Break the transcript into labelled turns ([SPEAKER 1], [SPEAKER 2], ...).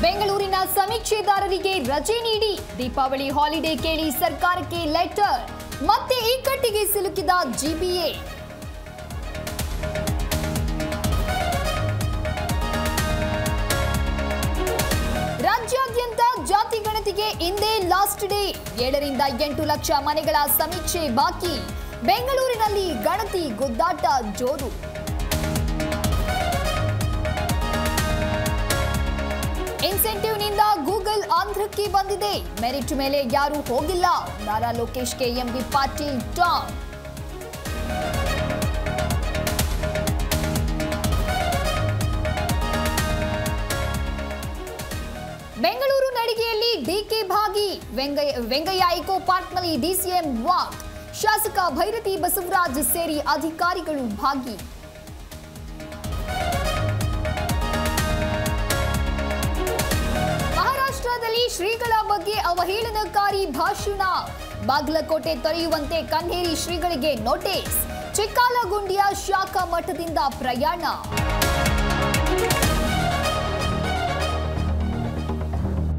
[SPEAKER 1] ಬೆಂಗಳೂರಿನ ಸಮೀಕ್ಷೆದಾರರಿಗೆ ರಜೆ ನೀಡಿ ದೀಪಾವಳಿ ಹಾಲಿಡೇ ಕೇಳಿ ಸರ್ಕಾರಕ್ಕೆ ಲೆಟರ್. ಮತ್ತೆ ಇಕ್ಕಟ್ಟಿಗೆ ಸಿಲುಕಿದ ಜಿಬಿಎ. ರಾಜ್ಯಾದ್ಯಂತ ಜಾತಿ ಗಣತಿಗೆ ಇಂದೇ ಲಾಸ್ಟ್ ಡೇ. 7 ರಿಂದ 8 ಲಕ್ಷ ಮನೆಗಳ ಸಮೀಕ್ಷೆ ಬಾಕಿ. ಬೆಂಗಳೂರಿನಲ್ಲಿ ಗಣತಿ ಗುದ್ದಾಟ ಜೋರು. ಇನ್ಸೆಂಟಿವ್ನಿಂದ ಗೂಗಲ್ ಆಂಧ್ರಕ್ಕೆ ಬಂದಿದೆ. ಮೆರಿಟ್ ಮೇಲೆ ಯಾರೂ ಹೋಗಿಲ್ಲ. ನಾರಾ ಲೋಕೇಶ್ಗೆ ಎಂಬಿ ಪಾಟೀಲ್ ಟಾಂಗ್. ಬೆಂಗಳೂರು ನಡಿಗೆಯಲ್ಲಿ ಡಿಕೆ ಭಾಗಿ. ವೆಂಗಯ್ಯ ಇಕೋ ಪಾರ್ಕ್ನಲ್ಲಿ ಡಿಸಿಎಂ ವಾಕ್. ಶಾಸಕ ಭೈರತಿ ಬಸವರಾಜ್ ಸೇರಿ ಅಧಿಕಾರಿಗಳು ಭಾಗಿ. ಮಹಾರಾಷ್ಟ್ರದಲ್ಲಿ ಶ್ರೀಗಳ ಬಗ್ಗೆ ಅವಹೇಳನಕಾರಿ ಭಾಷಣ. ಬಾಗಲಕೋಟೆ ತೊರೆಯುವಂತೆ ಕನ್ನೇರಿ ಶ್ರೀಗಳಿಗೆ ನೋಟಿಸ್. ಚಿಕ್ಕಾಲಗುಂಡಿಯ ಶಾಖಾ ಮಠದಿಂದ ಪ್ರಯಾಣ.